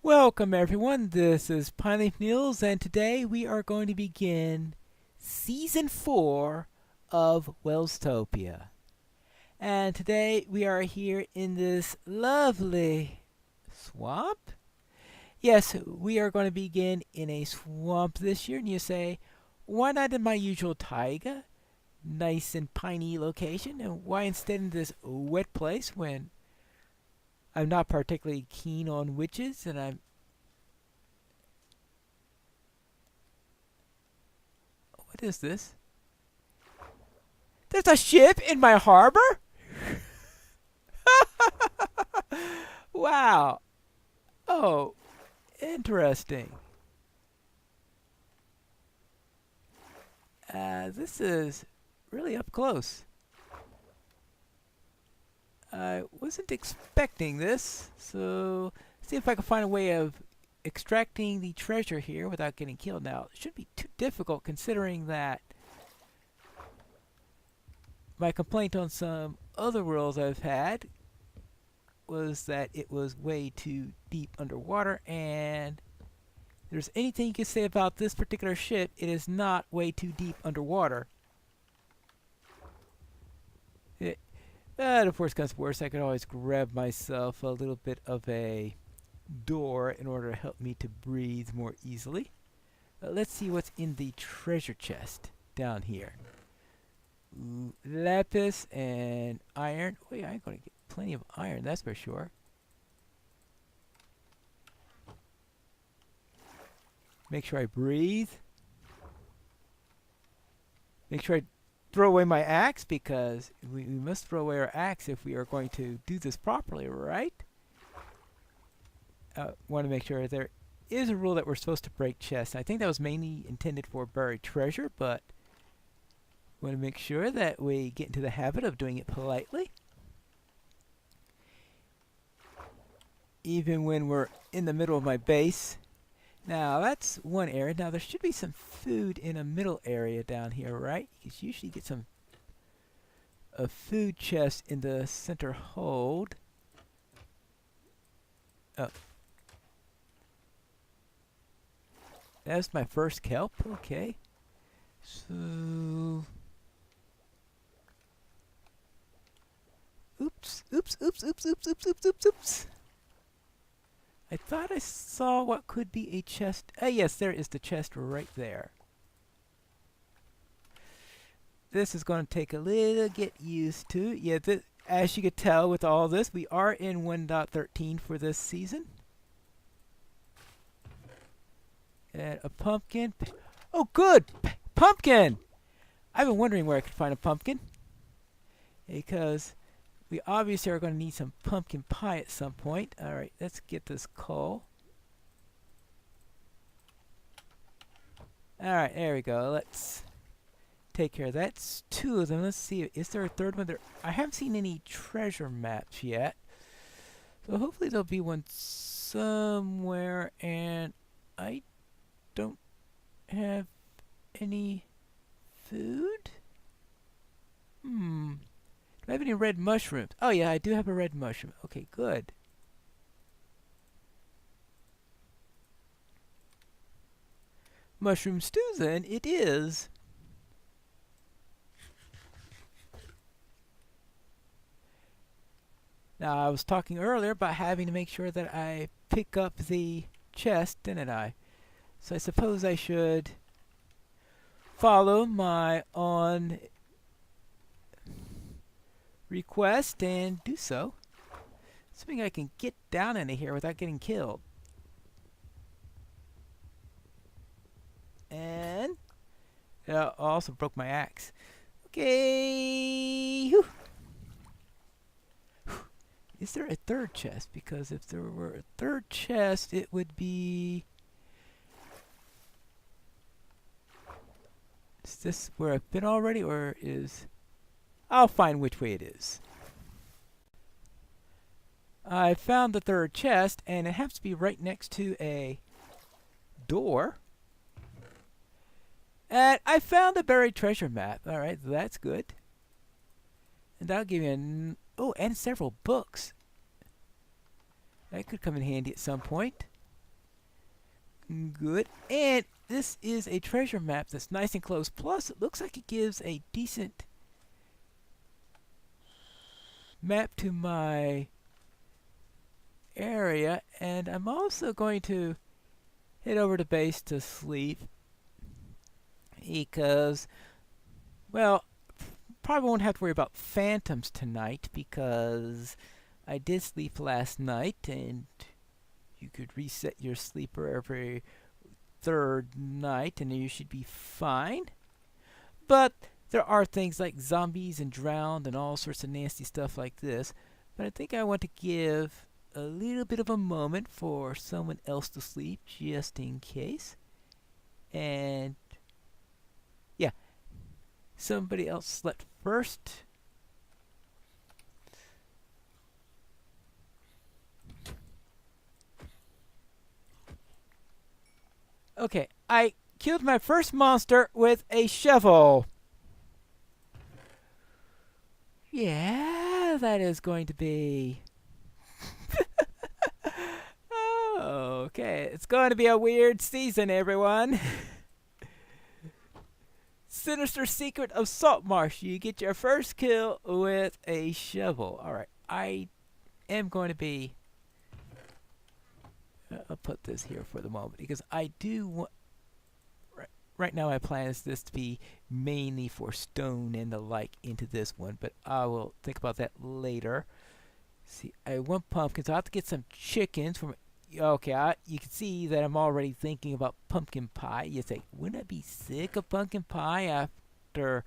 Welcome everyone, this is Pineleaf News, and today we are going to begin Season 4 of Welstopia. And today we are here in this lovely swamp. Yes, we are going to begin in a swamp this year, and you say, why not in my usual taiga? Nice and piney location, and why instead in this wet place when I'm not particularly keen on witches, and what is this? There's a ship in my harbor? Wow. Oh, interesting. This is really up close. I wasn't expecting this, so see if I can find a way of extracting the treasure here without getting killed. Now, it shouldn't be too difficult considering that my complaint on some other worlds I've had was that it was way too deep underwater, and if there's anything you can say about this particular ship, it is not way too deep underwater. But if worse comes to worse, I could always grab myself a little bit of a door in order to help me to breathe more easily. Let's see what's in the treasure chest down here. Lapis and iron. Oh yeah, I'm going to get plenty of iron, that's for sure. Make sure I breathe. Make sure I throw away my axe, because we must throw away our axe if we are going to do this properly, right? Want to make sure there is a rule that we're supposed to break chests. I think that was mainly intended for buried treasure, but want to make sure that we get into the habit of doing it politely. Even when we're in the middle of my base. Now, that's one area. Now, there should be some food in a middle area down here, right? You can usually get a food chest in the center hold. Oh. That's my first kelp. Okay. So... Oops. I thought I saw what could be a chest. Yes, there is the chest right there. This is going to take a little get used to. Yeah, as you could tell with all this, we are in 1.13 for this season. And a pumpkin. Oh, good! Pumpkin! I've been wondering where I could find a pumpkin. Because we obviously are going to need some pumpkin pie at some point. Alright, let's get this coal. Alright, there we go. Let's take care of that. That's two of them. Let's see. Is there a third one? I haven't seen any treasure maps yet. So hopefully there'll be one somewhere. And I don't have any food? Do I have any red mushrooms? Oh yeah, I do have a red mushroom. Okay, good. Mushroom stew then it is. Now, I was talking earlier about having to make sure that I pick up the chest, didn't I? So I suppose I should follow my own request and do so. Assuming I can get down into here without getting killed. And I also broke my axe. Okay. Whew. Is there a third chest? Because if there were a third chest, it would be... Is this where I've been already, or is... I'll find which way it is. I found the third chest, and it happens to be right next to a door. And I found a buried treasure map. Alright, that's good. And that'll give you oh, and several books. That could come in handy at some point. Good. And this is a treasure map that's nice and close. Plus, it looks like it gives a decent map to my area. And I'm also going to head over to base to sleep. Because, well, probably won't have to worry about phantoms tonight because I did sleep last night, and you could reset your sleeper every third night and you should be fine. But there are things like zombies and drowned and all sorts of nasty stuff like this. But I think I want to give a little bit of a moment for someone else to sleep just in case. And yeah, somebody else slept first. Okay, I killed my first monster with a shovel. Yeah, that is going to be... Okay, it's going to be a weird season, everyone. Sinister secret of salt marsh. You get your first kill with a shovel. Alright, I am going to be... I'll put this here for the moment because I do want... Right now my plan is this to be mainly for stone and the like into this one, but I will think about that later. See, I want pumpkins. I have to get some chickens from... Okay, you can see that I'm already thinking about pumpkin pie. You say, wouldn't I be sick of pumpkin pie after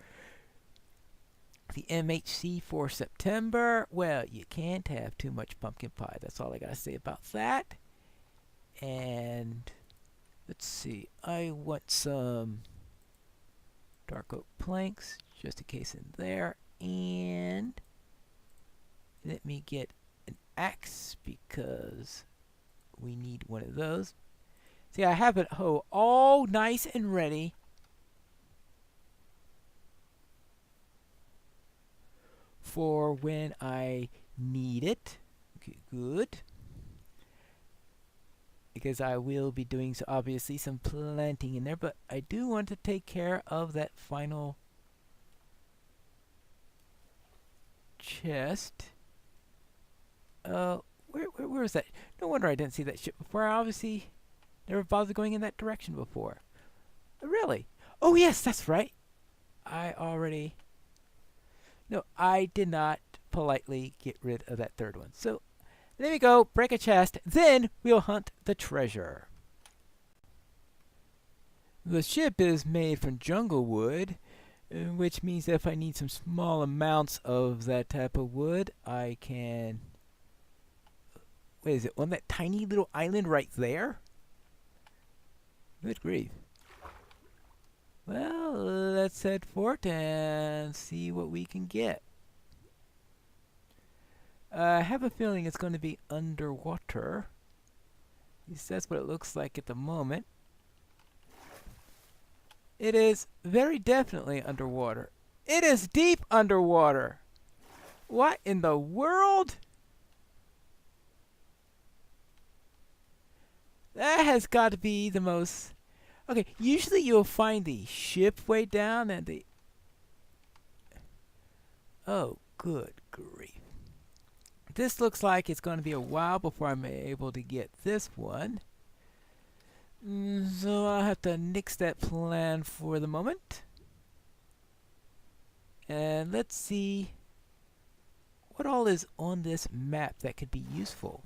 the MHC for September? Well, you can't have too much pumpkin pie. That's all I gotta say about that. And let's see, I want some dark oak planks just in case in there, and let me get an axe because we need one of those. See, I have it all nice and ready for when I need it. Okay, good. Because I will be doing obviously some planting in there, but I do want to take care of that final chest. Where is that? No wonder I didn't see that ship before. I obviously never bothered going in that direction before. Really? Oh yes, that's right. No, I did not politely get rid of that third one. So there we go, break a chest, then we'll hunt the treasure. The ship is made from jungle wood, which means that if I need some small amounts of that type of wood, I can... Wait, is it on that tiny little island right there? Good grief. Well, let's head for it and see what we can get. I have a feeling it's going to be underwater. At least that's what it looks like at the moment. It is very definitely underwater. It is deep underwater. What in the world? That has got to be the most... Okay, usually you'll find the ship way down and the... Oh, good grief. This looks like it's going to be a while before I'm able to get this one. So I'll have to nix that plan for the moment. And let's see what all is on this map that could be useful.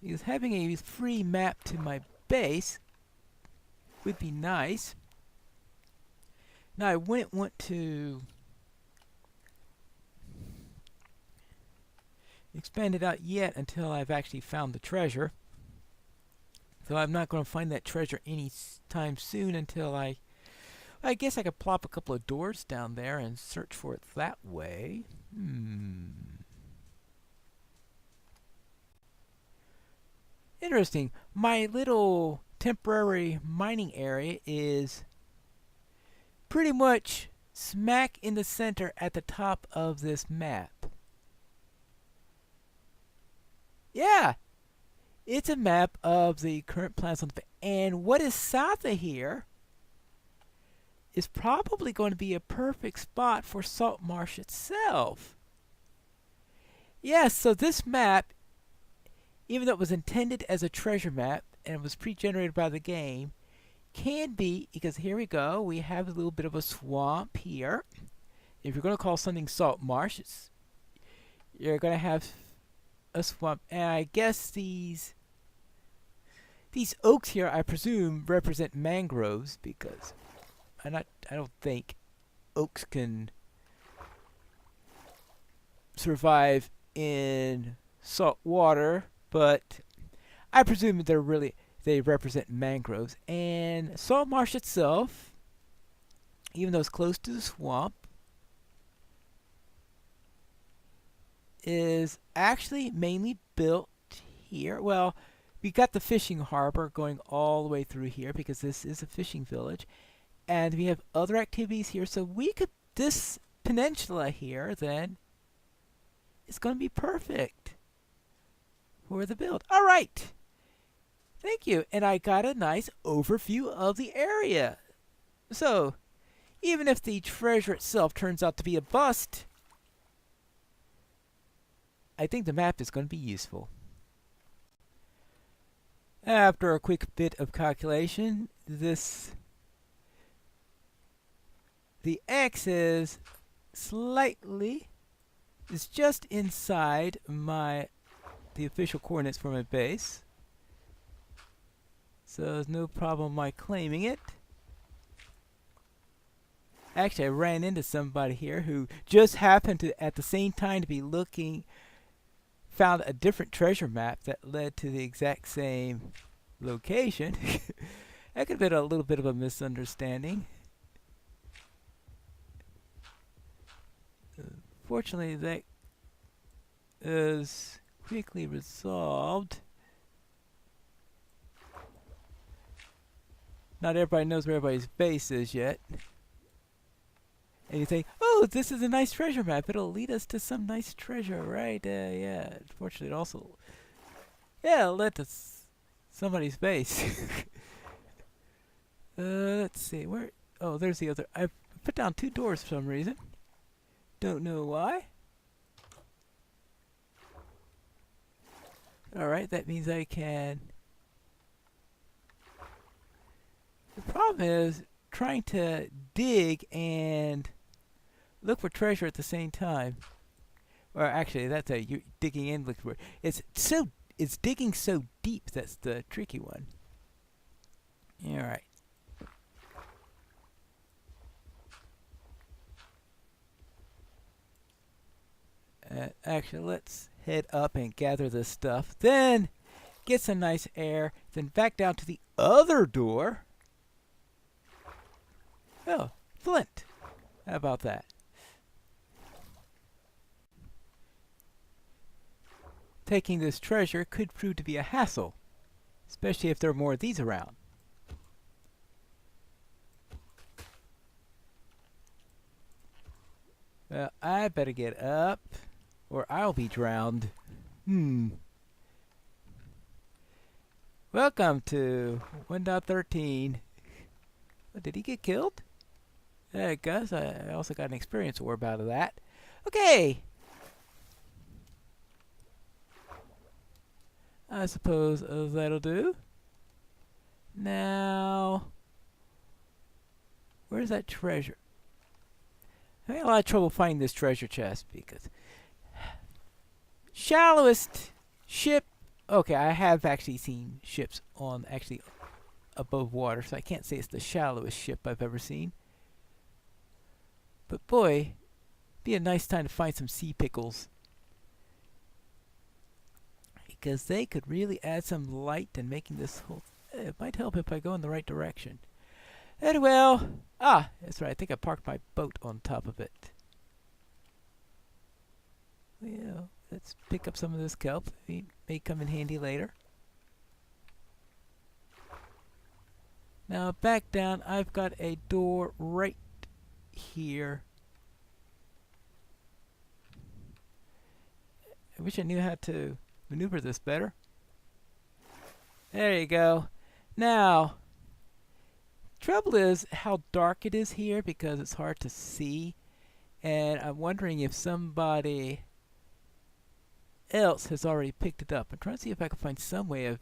Because having a free map to my base would be nice. Now I wouldn't want to expand it out yet until I've actually found the treasure. So I'm not going to find that treasure any time soon until I guess I could plop a couple of doors down there and search for it that way. Interesting. My little temporary mining area is pretty much smack in the center at the top of this map. Yeah, It's a map of the current planets on the and what is south of here is probably going to be a perfect spot for Salt Marsh itself. Yes, so this map, even though it was intended as a treasure map and was pre-generated by the game, can be, because here we go, we have a little bit of a swamp here. If you're going to call something Salt Marsh, you're going to have a swamp. And I guess these oaks here, I presume, represent mangroves, because I don't think oaks can survive in salt water, but I presume they represent mangroves. And salt marsh itself, even though it's close to the swamp, is actually mainly built here. Well, we got the fishing harbor going all the way through here because this is a fishing village, and we have other activities here. So this peninsula here then is going to be perfect for the build. All right. Thank you. And I got a nice overview of the area. So, even if the treasure itself turns out to be a bust, I think the map is going to be useful. After a quick bit of calculation, the X is just inside the official coordinates for my base. So there's no problem my claiming it. Actually, I ran into somebody here who just happened to, at the same time, to be found a different treasure map that led to the exact same location. That could have been a little bit of a misunderstanding. Fortunately, that is quickly resolved. Not everybody knows where everybody's base is yet. And you think, oh, this is a nice treasure map. It'll lead us to some nice treasure, right? Yeah. Unfortunately, it also... yeah, it'll lead to somebody's base. Let's see. Where... oh, there's the other... I put down 2 doors for some reason. Don't know why. Alright, that means I can... the problem is trying to dig and look for treasure at the same time. Or actually, you're digging in, looking for it. It's digging so deep. That's the tricky one. All right. Actually, let's head up and gather this stuff. Then get some nice air. Then back down to the other door. Oh, flint. How about that? Taking this treasure could prove to be a hassle, especially if there are more of these around. Well, I better get up, or I'll be drowned. Welcome to 1.13. Oh, did he get killed? I guess I also got an experience orb out of that. Okay. I suppose that'll do. Now, where's that treasure? I had a lot of trouble finding this treasure chest because shallowest ship. Okay, I have actually seen ships on above water, so I can't say it's the shallowest ship I've ever seen. But boy, be a nice time to find some sea pickles, because they could really add some light in making this whole... it might help if I go in the right direction. And well, that's right, I think I parked my boat on top of it. Yeah, let's pick up some of this kelp. It may come in handy later. Now back down, I've got a door right here. I wish I knew how to maneuver this better. There you go. Now, trouble is how dark it is here because it's hard to see. And I'm wondering if somebody else has already picked it up. I'm trying to see if I can find some way of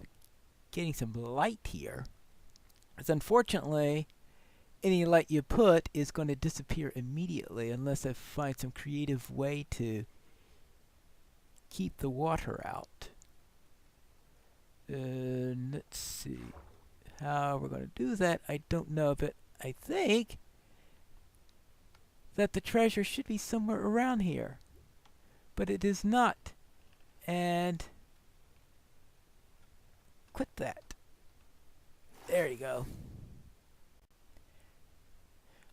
getting some light here. Because unfortunately, any light you put is going to disappear immediately unless I find some creative way to keep the water out. Let's see how we're going to do that. I don't know, but I think that the treasure should be somewhere around here. But it is not. And quit that. There you go.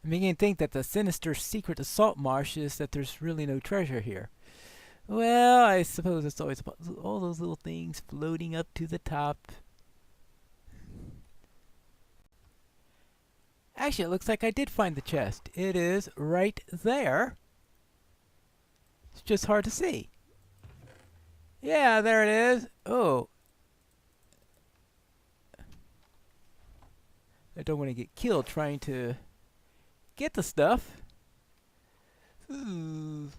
I'm beginning to think that the sinister secret of Salt Marsh is that there's really no treasure here. Well, I suppose it's always about all those little things floating up to the top. Actually, it looks like I did find the chest. It is right there. It's just hard to see. Yeah, there it is. Oh. I don't want to get killed trying to get the stuff. Ooh.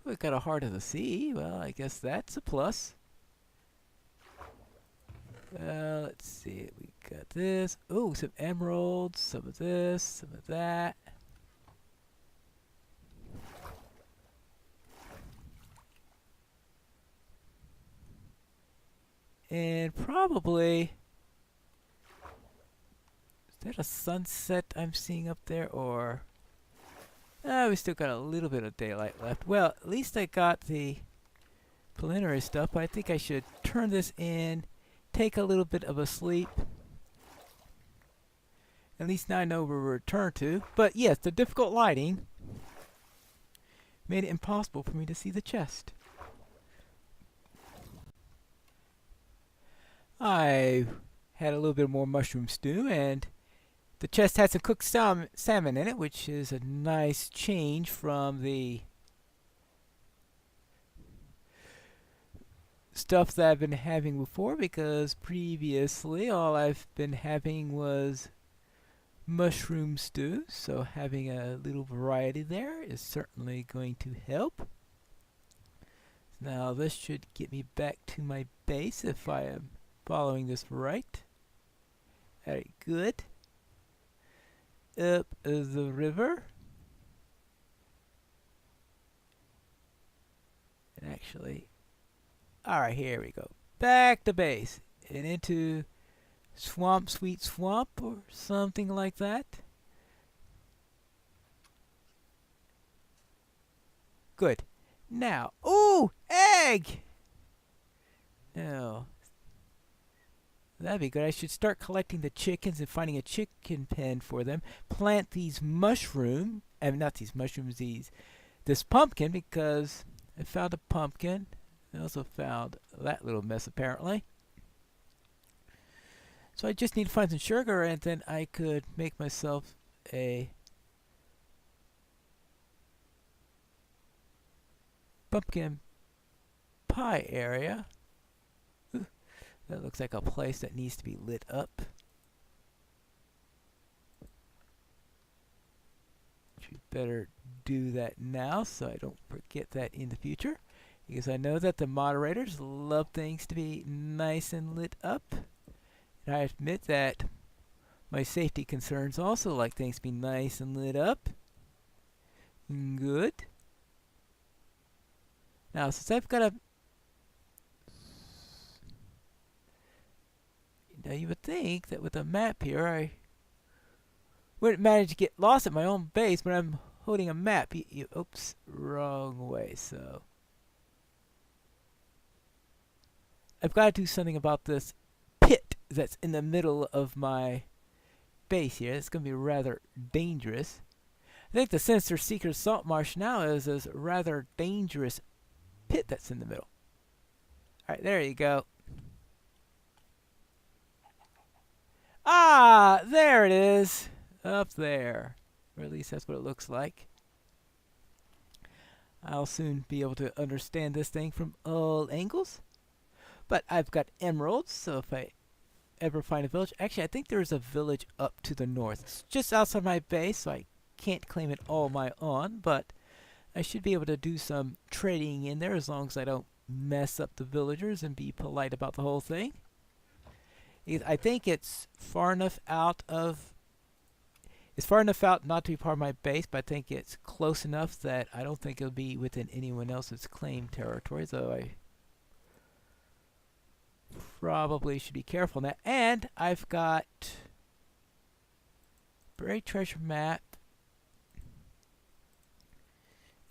We got a heart of the sea. Well, I guess that's a plus. Let's see. We got this. Oh, some emeralds. Some of this. Some of that. And probably... Is that a sunset I'm seeing up there? Or... we still got a little bit of daylight left. Well, at least I got the preliminary stuff. But I think I should turn this in, take a little bit of a sleep. At least now I know where we're returned to. But yes, the difficult lighting made it impossible for me to see the chest. I had a little bit more mushroom stew, and the chest had some cooked salmon in it, which is a nice change from the stuff that I've been having before, because previously all I've been having was mushroom stew, so having a little variety there is certainly going to help. Now this should get me back to my base if I am following this right. Very good. Up the river. And actually, alright, here we go. Back to base and into Swamp Sweet Swamp or something like that. Good. Now, ooh, egg! No. That'd be good. I should start collecting the chickens and finding a chicken pen for them. Plant these mushrooms. Not these mushrooms, this pumpkin, because I found a pumpkin. I also found that little mess apparently. So I just need to find some sugar, and then I could make myself a pumpkin pie area. That looks like a place that needs to be lit up. Should better do that now so I don't forget that in the future. Because I know that the moderators love things to be nice and lit up. And I admit that my safety concerns also like things to be nice and lit up. Good. Now, since I've got a... Now, you would think that with a map here, I wouldn't manage to get lost at my own base when I'm holding a map. Oops, wrong way, so... I've got to do something about this pit that's in the middle of my base here. It's going to be rather dangerous. I think the sinister secret of Salt Marsh now is a rather dangerous pit that's in the middle. Alright, there you go. Ah, there it is. Up there. Or at least that's what it looks like. I'll soon be able to understand this thing from all angles. But I've got emeralds, so if I ever find a village, actually I think there's a village up to the north. It's just outside my base, so I can't claim it all my own, but I should be able to do some trading in there as long as I don't mess up the villagers and be polite about the whole thing. I think it's far enough out of It's far enough out not to be part of my base, but I think it's close enough that I don't think it'll be within anyone else's claim territory, so I probably should be careful now. And I've got buried treasure map,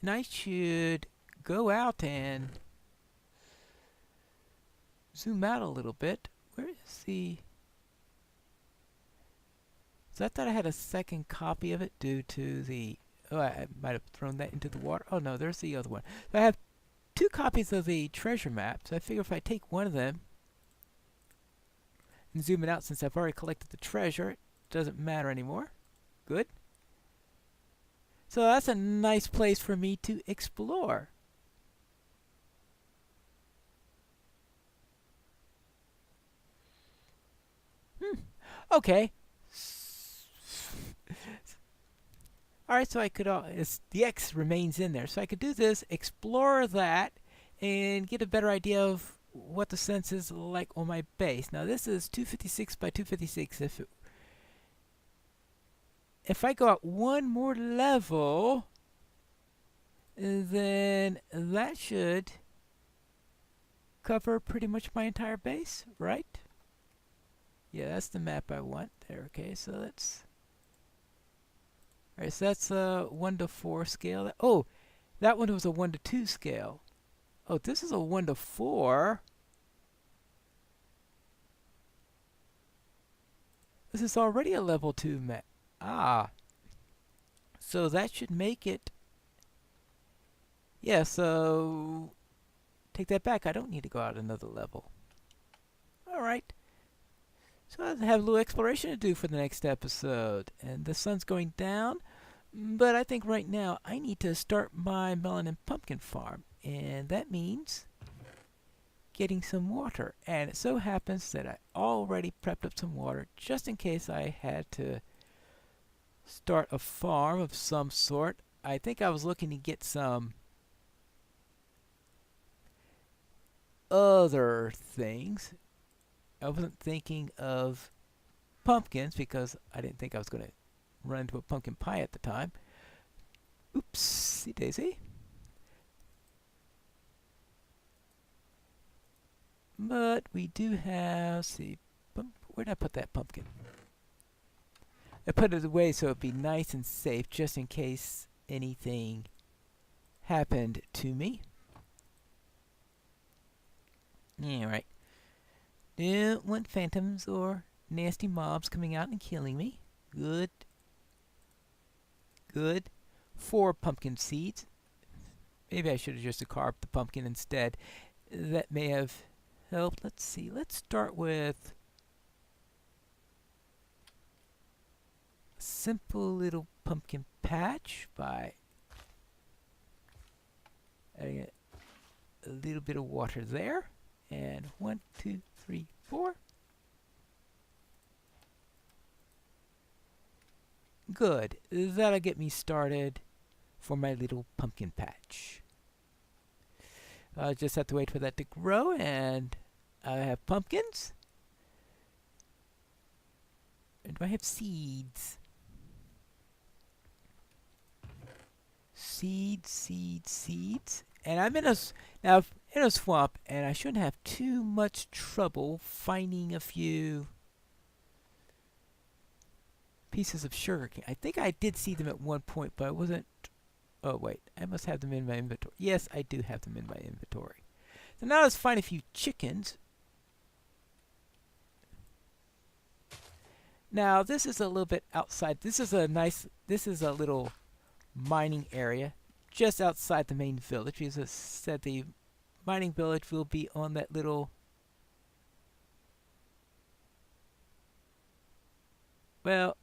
and I should go out and zoom out a little bit. Where is the... So I thought I had a second copy of it due to the... Oh, I might have thrown that into the water. Oh no, there's the other one. So I have 2 copies of the treasure map, so I figure if I take one of them and zoom it out, since I've already collected the treasure, it doesn't matter anymore. Good. So that's a nice place for me to explore. Okay. Alright, so I could, the X remains in there. So I could do this, explore that, and get a better idea of what the sense is like on my base. Now this is 256 by 256. If I go out one more level, then that should cover pretty much my entire base, right? Yeah, that's the map I want there. Okay, so let's... Alright, so that's a 1 to 4 scale. Oh, that one was a 1 to 2 scale. Oh, this is a 1 to 4. This is already a level 2 map. Ah. So that should make it... Yeah, so... Take that back. I don't need to go out another level. Alright. So I have a little exploration to do for the next episode. And the sun's going down. But I think right now I need to start my melon and pumpkin farm. And that means getting some water. And it so happens that I already prepped up some water just in case I had to start a farm of some sort. I think I was looking to get some other things. I wasn't thinking of pumpkins because I didn't think I was going to run into a pumpkin pie at the time. Oopsie daisy. But we do have, see, where did I put that pumpkin? I put it away so it'd be nice and safe just in case anything happened to me. Yeah, right. Don't want phantoms or nasty mobs coming out and killing me. Good. Good. 4 pumpkin seeds. Maybe I should have just carved the pumpkin instead. That may have helped. Let's see. Let's start with a simple little pumpkin patch by adding a little bit of water there. And 1, 2, 3, 4. Good. That'll get me started for my little pumpkin patch. I just have to wait for that to grow, and I have pumpkins. And do I have seeds? Seeds, seeds, seeds. And I'm in a swamp, and I shouldn't have too much trouble finding a few pieces of sugar cane. I think I did see them at one point, but I wasn't... Oh, wait. I must have them in my inventory. Yes, I do have them in my inventory. So now let's find a few chickens. Now, this is a little bit outside. This is a little mining area just outside the main village. As I said, the mining village will be on that little... Well,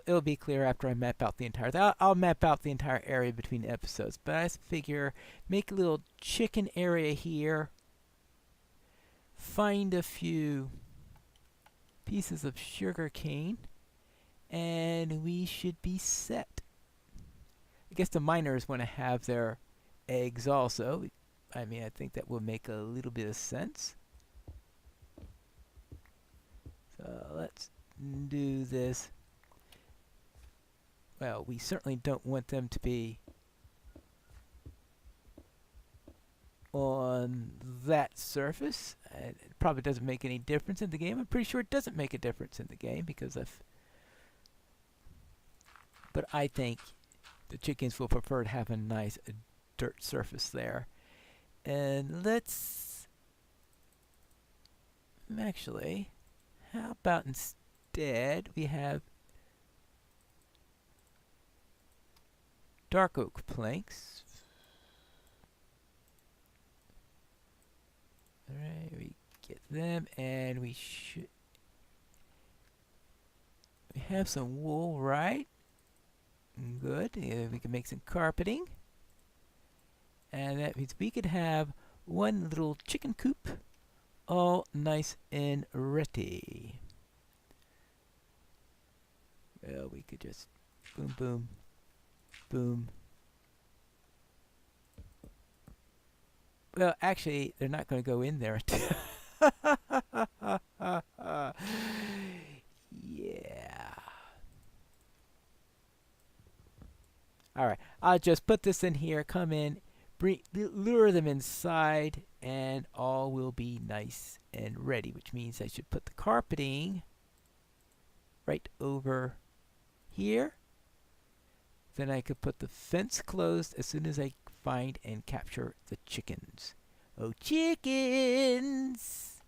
it'll be clear after I map out the entire... I'll map out the entire area between episodes. But I figure make a little chicken area here. find a few pieces of sugar cane, and we should be set. I guess the miners want to have their eggs also. I mean, I think that will make a little bit of sense. So let's do this. Well, we certainly don't want them to be on that surface. It probably doesn't make any difference in the game. I'm pretty sure it doesn't make a difference in the game because of. But I think the chickens will prefer to have a nice dirt surface there. And let's actually, how about instead we have dark oak planks. Alright, we get them, and we have some wool, right? Good. We can make some carpeting. And that means we could have one little chicken coop all nice and ready. Well, we could just boom, boom, boom. Well, actually, they're not going to go in there. Yeah. Alright, I'll just put this in here, come in, lure them inside, and all will be nice and ready, which means I should put the carpeting right over here. Then I could put the fence closed as soon as I find and capture the chickens. Oh, chickens!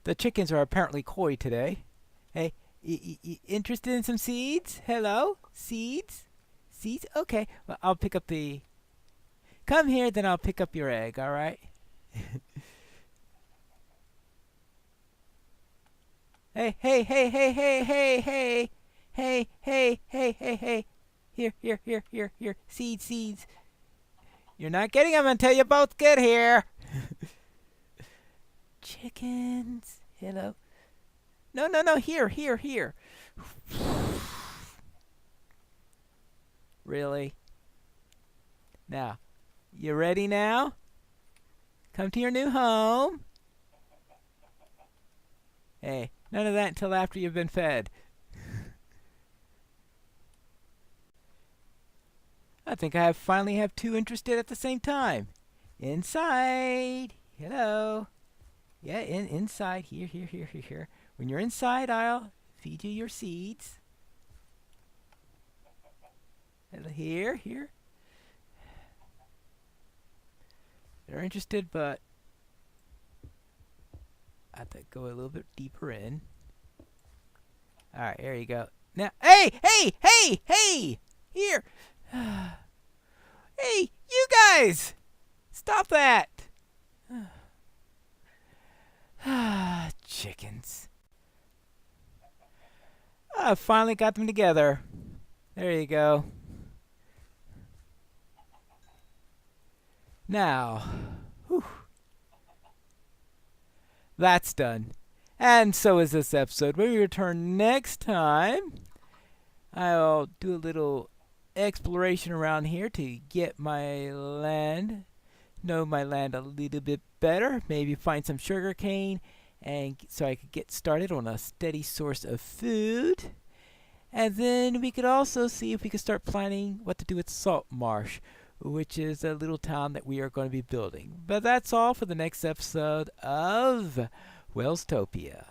The chickens are apparently coy today. Hey, interested in some seeds? Hello? Seeds? Seeds? Okay. Well, I'll pick up the... Come here, then I'll pick up your egg, alright? Hey, hey, hey, hey, hey, hey, hey! Hey, hey, hey, hey, hey! Here, here, here, here, here. Seeds, seeds. You're not getting them until you both get here. Chickens. Hello. No, no, no. Here, here, here. Really? Now, you ready now? Come to your new home. Hey, none of that until after you've been fed. I think I finally have two interested at the same time. Inside. Hello. Yeah, inside. Here, here, here, here, here. When you're inside, I'll feed you your seeds. Here, here. They're interested, but I have to go a little bit deeper in. Alright, there you go. Now, hey, hey, hey, hey! Here! Hey, you guys! Stop that! Chickens. I finally got them together. There you go. Now, whew, that's done. And so is this episode. When we return next time, I'll do a little exploration around here to get my land, know my land a little bit better, maybe find some sugar cane, and so I could get started on a steady source of food. And then we could also see if we could start planning what to do with Salt Marsh, which is a little town that we are going to be building. But that's all for the next episode of Welstopia.